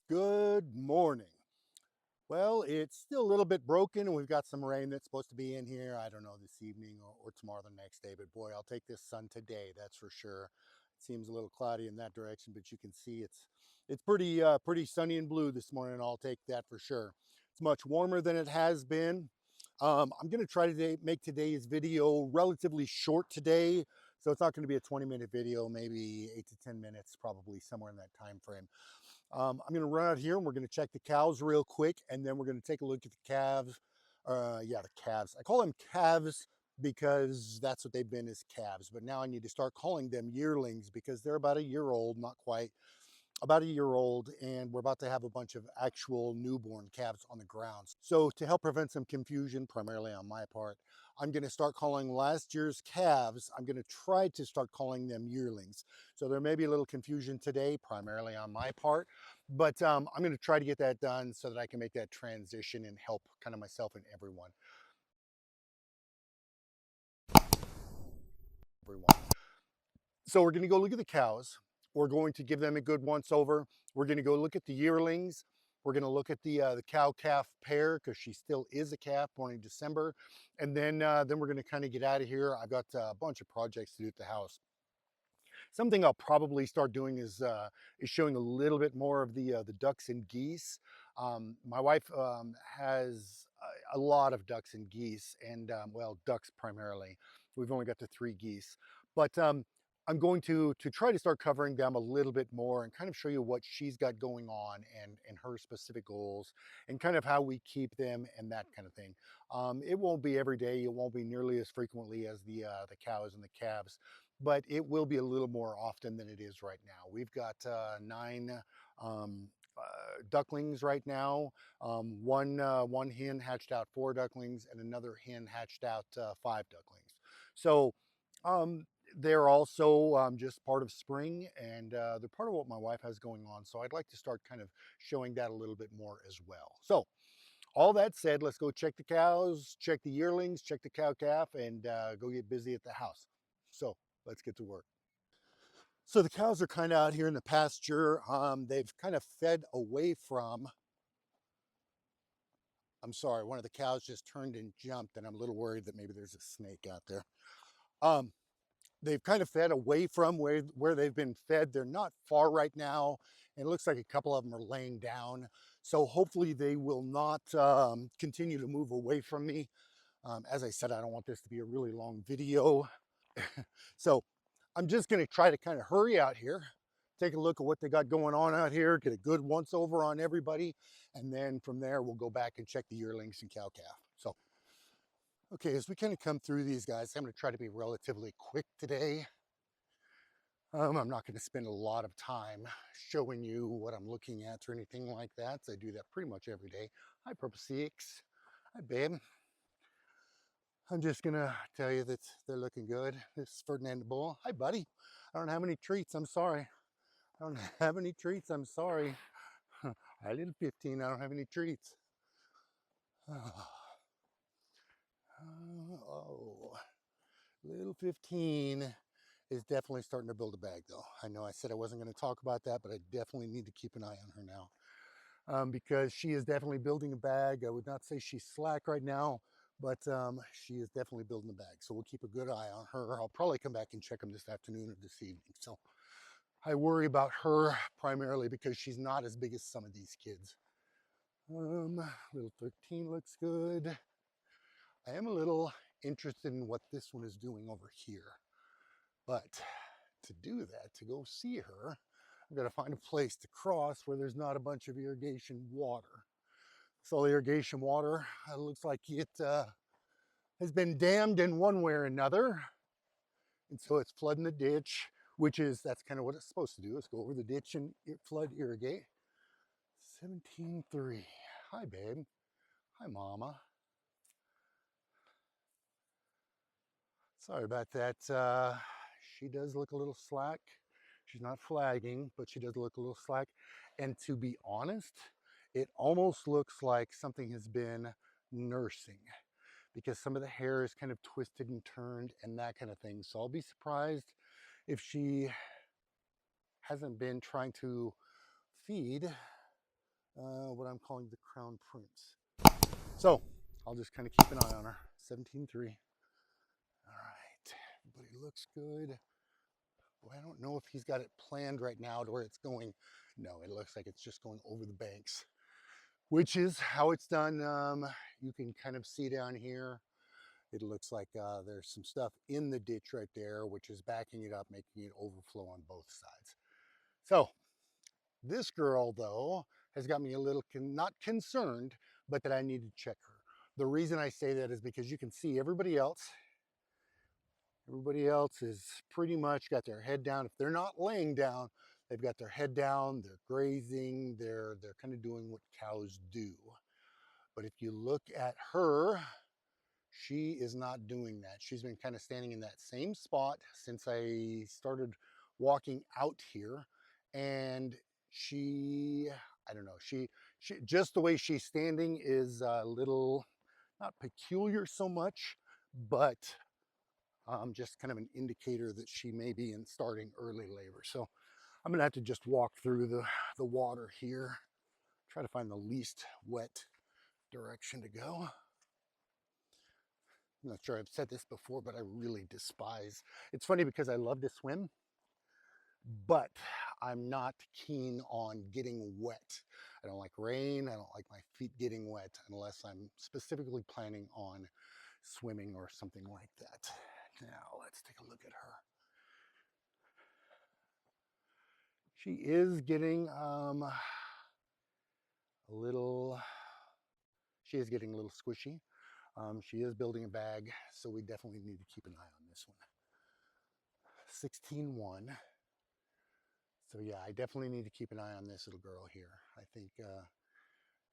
Good morning. Well, it's still a little bit broken and we've got some rain that's supposed to be in here. I don't know, this evening or tomorrow the next day, but boy, I'll take this sun today, that's for sure. It seems a little cloudy in that direction, but you can see it's pretty sunny and blue this morning, and I'll take that for sure. It's much warmer than it has been. I'm going to try to make today's video relatively short today. So it's not going to be a 20-minute video, maybe 8 to 10 minutes, probably somewhere in that time frame. I'm going to run out here and we're going to check the cows real quick, and then we're going to take a look at the calves. Yeah, the calves. I call them calves because that's what they've been, is calves. But now I need to start calling them yearlings because they're about a year old, not quite, about a year old, and we're about to have a bunch of actual newborn calves on the ground. So to help prevent some confusion, primarily on my part, I'm going to start calling last year's calves, I'm going to try to start calling them yearlings. So there may be a little confusion today, primarily on my part, but I'm going to try to get that done so that I can make that transition and help kind of myself and everyone. So we're going to go look at the cows. We're going to give them a good once over. We're going to go look at the yearlings. We're going to look at the cow calf pair because she still is a calf born in December. And then we're going to kind of get out of here. I've got a bunch of projects to do at the house. Something I'll probably start doing is showing a little bit more of the ducks and geese. My wife has a lot of ducks and geese, and well, ducks primarily. We've only got the 3 geese, but I'm going to try to start covering them a little bit more and kind of show you what she's got going on and her specific goals and kind of how we keep them and that kind of thing. It won't be every day. It won't be nearly as frequently as the cows and the calves, but it will be a little more often than it is right now. We've got 9 um, ducklings right now. One hen hatched out 4 ducklings, and another hen hatched out 5 ducklings. So um, they're also just part of spring, and they're part of what my wife has going on. So I'd like to start kind of showing that a little bit more as well. So all that said, let's go check the cows, check the yearlings, check the cow calf, and go get busy at the house. So let's get to work. So the cows are kind of out here in the pasture. They've kind of fed away from, I'm sorry, one of the cows just turned and jumped, and I'm a little worried that maybe there's a snake out there. Um, they've kind of fed away from where they've been fed. They're not far right now, and it looks like a couple of them are laying down. So hopefully they will not continue to move away from me. As I said, I don't want this to be a really long video. So I'm just going to try to kind of hurry out here, take a look at what they got going on out here, get a good once over on everybody, and then from there we'll go back and check the yearlings and cow calf. So, okay, as we kind of come through these guys, I'm going to try to be relatively quick today. I'm not going to spend a lot of time showing you what I'm looking at or anything like that. So I do that pretty much every day. Hi, Purple Six. Hi, babe. I'm just gonna tell you that they're looking good. This is Ferdinand the Bull. Hi, buddy. I don't have any treats. I'm sorry. I don't have any treats. I'm sorry. I little 15. I don't have any treats. Oh, little 15 is definitely starting to build a bag, though. I know I said I wasn't going to talk about that, but I definitely need to keep an eye on her now because she is definitely building a bag. I would not say she's slack right now, but she is definitely building a bag. So we'll keep a good eye on her. I'll probably come back and check them this afternoon or this evening. So I worry about her primarily because she's not as big as some of these kids. Little 13 looks good. I am a little interested in what this one is doing over here. But to do that, to go see her, I've got to find a place to cross where there's not a bunch of irrigation water. So the irrigation water looks like it has been dammed in one way or another. And so it's flooding the ditch, that's kind of what it's supposed to do, is go over the ditch and flood irrigate. 17.3. Hi, babe. Hi, mama. Sorry about that. She does look a little slack. She's not flagging, but she does look a little slack. And to be honest, it almost looks like something has been nursing because some of the hair is kind of twisted and turned and that kind of thing. So I'll be surprised if she hasn't been trying to feed what I'm calling the Crown Prince. So I'll just kind of keep an eye on her. 17.3. All right, everybody looks good. Well, I don't know if he's got it planned right now to where it's going. No, it looks like it's just going over the banks, which is how it's done. You can kind of see down here. It looks like there's some stuff in the ditch right there, which is backing it up, making it overflow on both sides. So this girl, though, has got me a little, not concerned, but that I need to check her. The reason I say that is because you can see everybody else is pretty much got their head down. If they're not laying down, they've got their head down, they're grazing, they're kind of doing what cows do. But if you look at her, she is not doing that. She's been kind of standing in that same spot since I started walking out here. And she, I don't know, she just the way she's standing is a little, not peculiar so much, but just kind of an indicator that she may be in starting early labor. So I'm gonna have to just walk through the water here, try to find the least wet direction to go. I'm not sure I've said this before, but I really despise, it's funny because I love to swim, but I'm not keen on getting wet. I don't like rain. I don't like my feet getting wet unless I'm specifically planning on swimming or something like that. Now let's take a look at her. She is getting she is getting a little squishy. She is building a bag, so we definitely need to keep an eye on this one. 16.1. So yeah, I definitely need to keep an eye on this little girl here. I think,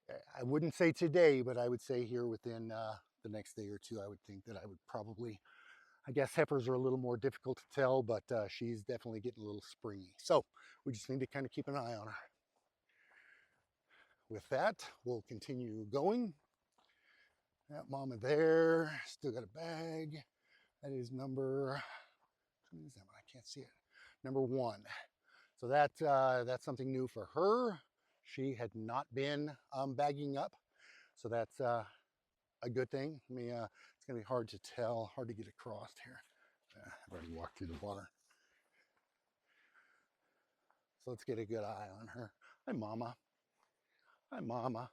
I wouldn't say today, but I would say here within the next day or two, I would think that I would probably, I guess heifers are a little more difficult to tell, but she's definitely getting a little springy. So we just need to kind of keep an eye on her. With that, we'll continue going. That mama there, still got a bag. That is number, what is that one? I can't see it. Number 1. So that's something new for her. She had not been bagging up, so that's a good thing. I mean, it's gonna be hard to tell, hard to get across here. I've already walked through the water. So let's get a good eye on her. Hi, mama. Hi, mama.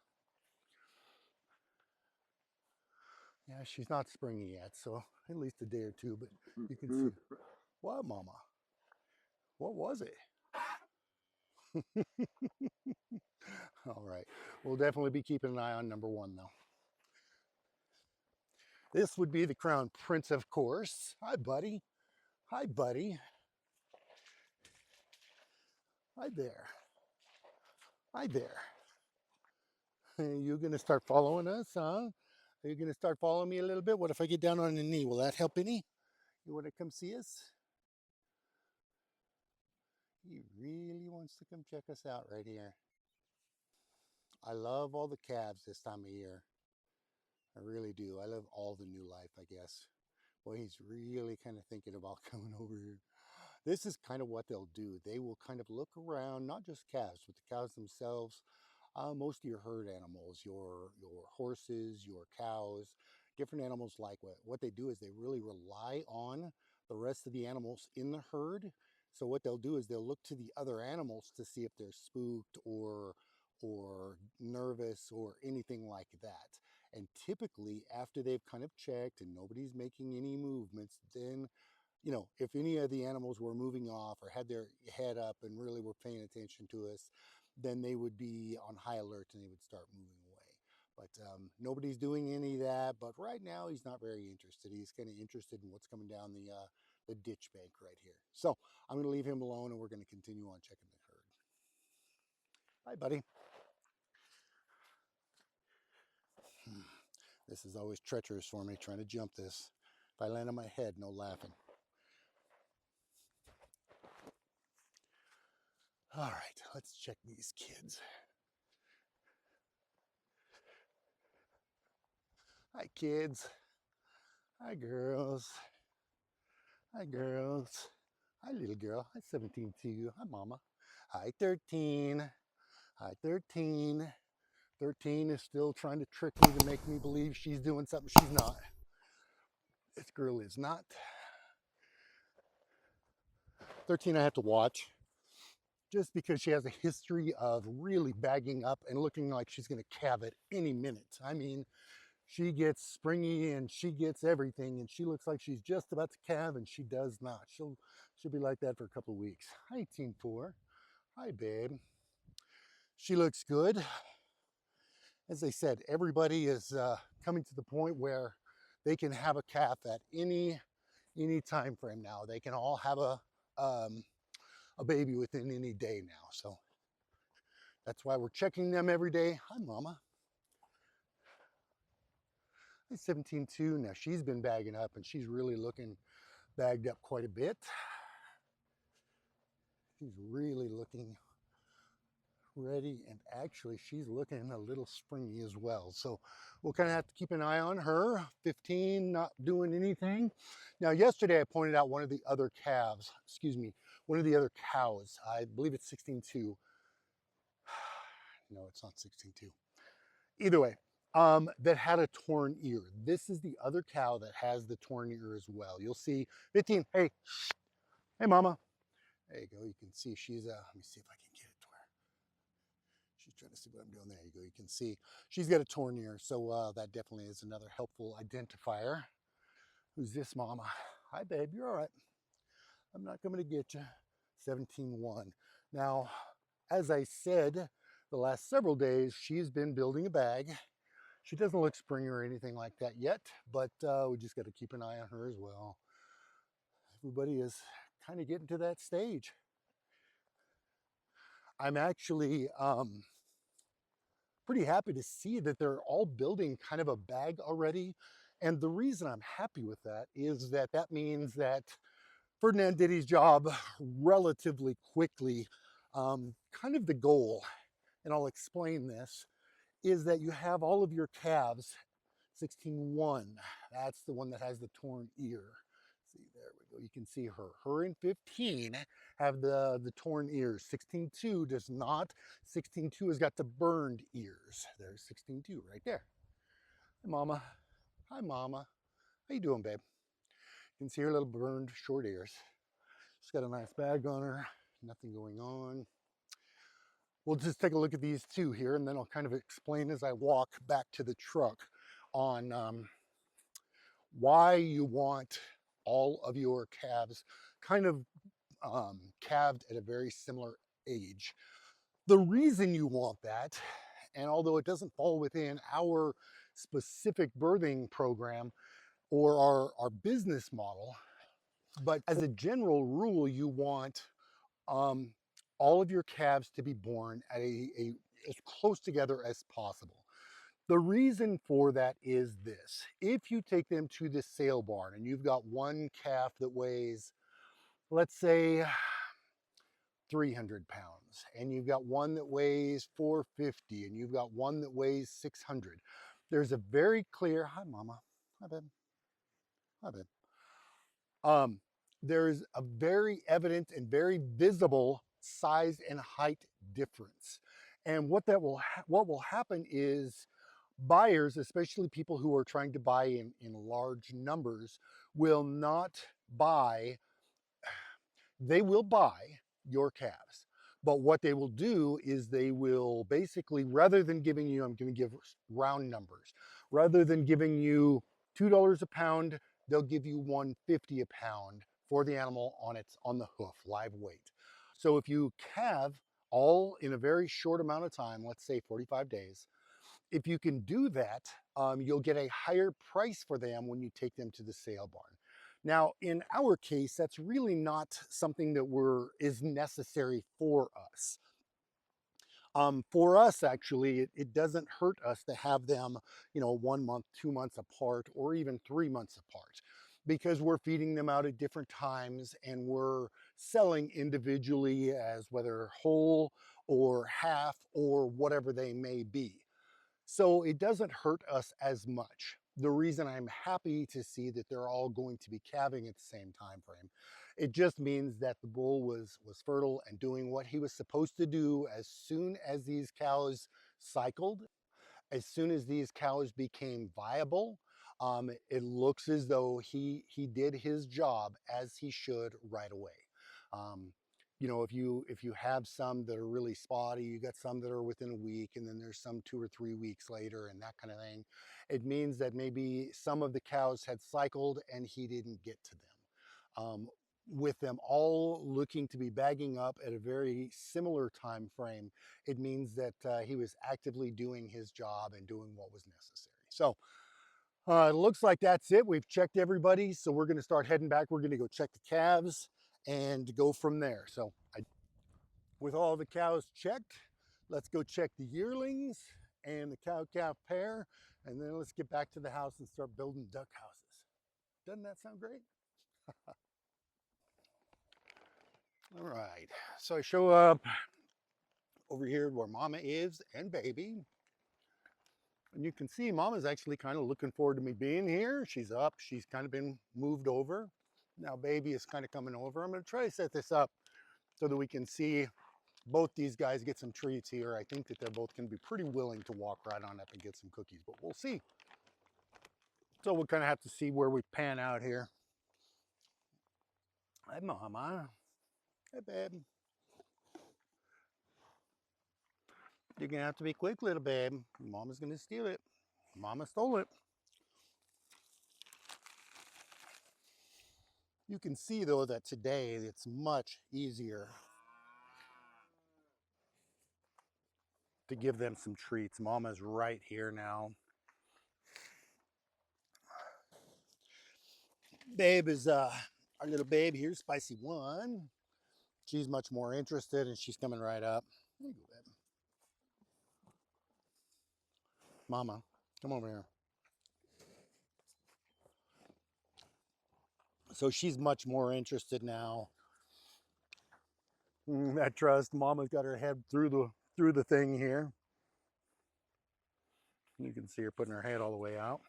Yeah, she's not springy yet, so at least a day or two, but you can see. What, mama? What was it? All right, we'll definitely be keeping an eye on number 1, though. This would be the Crown Prince, of course. Hi, buddy. Hi, buddy. Hi there. Hi there. You gonna start following us, huh? Are you gonna start following me a little bit? What if I get down on a knee? Will that help any? You wanna come see us? He really wants to come check us out right here. I love all the calves this time of year. I really do. I love all the new life, I guess. Boy, he's really kind of thinking about coming over here. This is kind of what they'll do. They will kind of look around, not just calves, but the cows themselves. Most of your herd animals, your horses, your cows, different animals like what they do is they really rely on the rest of the animals in the herd. So what they'll do is they'll look to the other animals to see if they're spooked or nervous or anything like that. And typically after they've kind of checked and nobody's making any movements, then if any of the animals were moving off or had their head up and really were paying attention to us, then they would be on high alert and they would start moving away. But nobody's doing any of that. But right now, he's not very interested. He's kind of interested in what's coming down the ditch bank right here. So I'm going to leave him alone and we're going to continue on checking the herd. Bye, buddy. This is always treacherous for me trying to jump this. If I land on my head, no laughing. All right, let's check these kids. Hi, kids. Hi, girls. Hi, girls. Hi, little girl. Hi, 17 too. Hi, mama. Hi, 13. Hi, 13. 13 is still trying to trick me to make me believe she's doing something she's not. This girl is not. 13 I have to watch just because she has a history of really bagging up and looking like she's going to calve at any minute. I mean, she gets springy and she gets everything and she looks like she's just about to calve and she does not. She'll be like that for a couple of weeks. Hi, Team 4. Hi, babe. She looks good. As I said, everybody is coming to the point where they can have a calf at any time frame now. They can all have a baby within any day now. So that's why we're checking them every day. Hi, Mama. Hi, 17-2. Now she's been bagging up and she's really looking bagged up quite a bit. She's really looking ready, and actually she's looking a little springy as well. So we'll kind of have to keep an eye on her. 15 not doing anything. Now yesterday I pointed out one of the other calves, excuse me, one of the other cows. I believe it's 16-2. No, it's not 16-2. Either way, that had a torn ear. This is the other cow that has the torn ear as well. You'll see 15. Hey, hey, Mama. There you go. You can see she's let me see if I can get it to her. She's trying to see what I'm doing. There you go. You can see she's got a torn ear. So that definitely is another helpful identifier. Who's this, Mama? Hi, babe. You're all right. I'm not coming to get you. 17-1. Now, as I said, the last several days, she's been building a bag. She doesn't look springy or anything like that yet, but we just got to keep an eye on her as well. Everybody is kind of getting to that stage. I'm actually pretty happy to see that they're all building kind of a bag already. And the reason I'm happy with that is that that means that Ferdinand did his job relatively quickly. Kind of the goal, and I'll explain this, is that you have all of your calves. 16-1, that's the one that has the torn ear. See, there we go. You can see her. Her and 15 have the torn ears. 16-2 does not. 16-2 has got the burned ears. There's 16-2 right there. Hi, Mama. Hi, Mama. How you doing, babe? You can see her little burned short ears. She's got a nice bag on her. Nothing going on. We'll just take a look at these two here, and then I'll kind of explain as I walk back to the truck on why you want all of your calves kind of calved at a very similar age. The reason you want that, and although it doesn't fall within our specific birthing program or our business model, but as a general rule, you want all of your calves to be born at as close together as possible. The reason for that is this. If you take them to the sale barn and you've got one calf that weighs, let's say, 300 pounds, and you've got one that weighs 450, and you've got one that weighs 600, there's a very clear, hi, Mama, hi, babe, hi, babe. There's a very evident and very visible size and height difference. And what will happen is buyers, especially people who are trying to buy in large numbers, will not buy, they will buy your calves. But what they will do is they will basically, rather than giving you, I'm going to give round numbers, rather than giving you $2 a pound, they'll give you $1.50 a pound for the animal on the hoof, live weight. So if you calve all in a very short amount of time, let's say 45 days, if you can do that, you'll get a higher price for them when you take them to the sale barn. Now, in our case, that's really not something that is necessary for us. For us, actually, it doesn't hurt us to have them, 1 month, 2 months apart, or even 3 months apart, because we're feeding them out at different times and we're selling individually as whether whole or half or whatever they may be. So it doesn't hurt us as much. the reason I'm happy to see that they're all going to be calving at the same time frame. It just means that the bull was fertile and doing what he was supposed to do as soon as these cows cycled. As soon as these cows became viable, it looks as though he did his job as he should right away. Um, you know, if you have some that are really spotty, you got some that are within a week, and then there's some 2 or 3 weeks later, and that kind of thing. It means that maybe some of the cows had cycled and he didn't get to them. With them all looking to be bagging up at a very similar time frame, it means that he was actively doing his job and doing what was necessary. So it looks like that's it. We've checked everybody, so we're going to start heading back. We're going to go check the calves and go from there. So with all the cows checked, let's go check the yearlings and the cow-calf pair, and then let's get back to the house and start building duck houses. Doesn't that sound great? All right, so I show up over here where Mama is and baby. And you can see Mama's actually kind of looking forward to me being here. She's up, she's kind of been moved over. Now baby is kind of coming over. I'm gonna try to set this up so that we can see both these guys get some treats here. I think that they're both gonna be pretty willing to walk right on up and get some cookies, but we'll see. So we'll kind of have to see where we pan out here. Hi, Mama. Hey, babe. You're gonna have to be quick, little babe. Mama's gonna steal it. Mama stole it. You can see though that today it's much easier to give them some treats. Mama's right here now. Babe is our little babe here, Spicy One. She's much more interested and she's coming right up. There you go, babe. Mama, come over here. So she's much more interested now. That trust. Mama's got her head through the thing here. You can see her putting her head all the way out.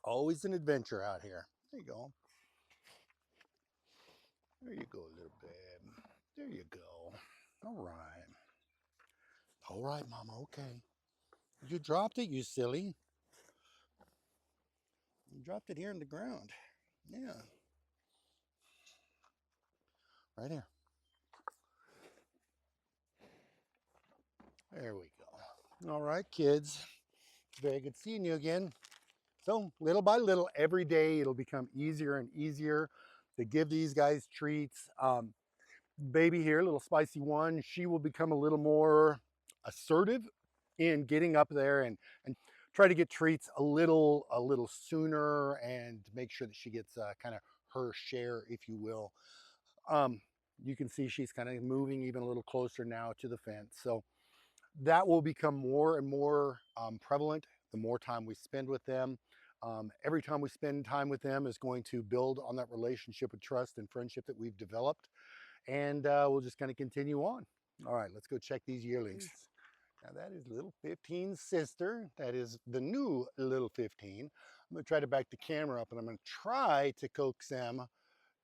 Always an adventure out here. There you go. There you go, little babe. There you go. All right. All right, Mama, okay. You dropped it, you silly. You dropped it here in the ground. Yeah. Right here. There we go. All right, kids. Very good seeing you again. So little by little, every day, it'll become easier and easier to give these guys treats. Baby here, little Spicy One, she will become a little more assertive in getting up there and try to get treats a little sooner and make sure that she gets kind of her share, if you will. You can see she's kind of moving even a little closer now to the fence. So that will become more and more prevalent the more time we spend with them. Every time we spend time with them is going to build on that relationship of trust and friendship that we've developed. And we'll just kind of continue on. All right, let's go check these yearlings. Now that is little 15's sister. That is the new little 15. I'm gonna try to back the camera up and I'm gonna try to coax them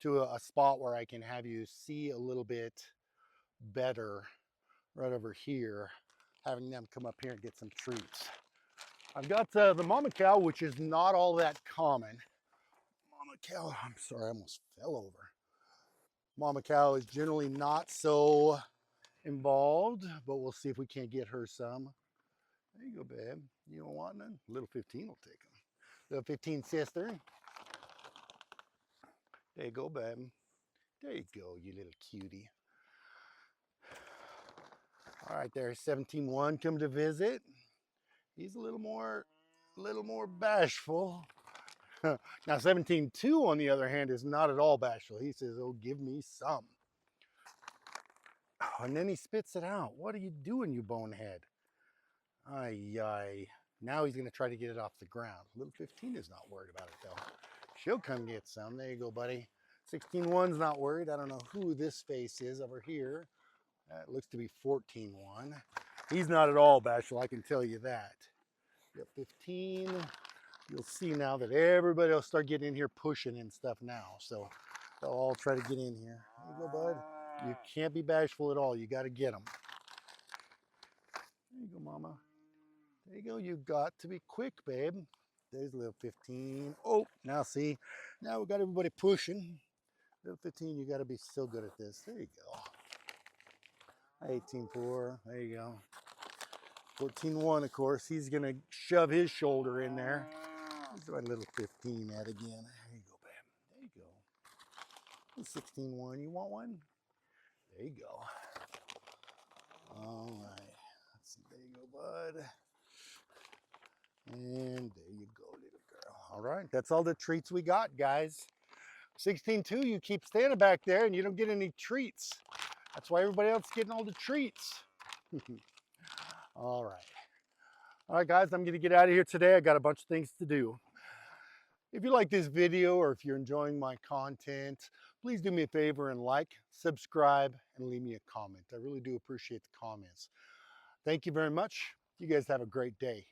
to a spot where I can have you see a little bit better right over here, having them come up here and get some treats. I've got the mama cow, which is not all that common. Mama cow, I'm sorry, I almost fell over. Mama cow is generally not so involved, but we'll see if we can't get her some. There you go, babe. You don't want none? Little 15 will take them. Little 15 sister. There you go, babe. There you go, you little cutie. All right, there's 17-1 come to visit. He's a little more bashful. Now 17-2 on the other hand is not at all bashful. He says, oh, give me some. Oh, and then he spits it out. What are you doing, you bonehead? Ay, ay. Now he's going to try to get it off the ground. Little 15 is not worried about it, though. She'll come get some. There you go, buddy. 16-1's not worried. I don't know who this face is over here. It looks to be 14-1. He's not at all bashful, I can tell you that. We got 15. You'll see now that everybody will start getting in here pushing and stuff now. So they'll all try to get in here. There you go, bud. You can't be bashful at all. You got to get them. There you go, mama. There you go. You got to be quick, babe. There's little 15. Oh, now see. Now we got everybody pushing. Little 15, you got to be so good at this. There you go. 18-4. There you go. 14-1, of course. He's going to shove his shoulder in there. Let's my little 15 at again. There you go, babe. There you go. 16-1. You want one? There you go. All right. Let's see. There you go, bud. And there you go, little girl. All right. That's all the treats we got, guys. 16-2, you keep standing back there and you don't get any treats. That's why everybody else is getting all the treats. All right. All right, guys, I'm going to get out of here today. I got a bunch of things to do. If you like this video or if you're enjoying my content, please do me a favor and like, subscribe, and leave me a comment. I really do appreciate the comments. Thank you very much. You guys have a great day.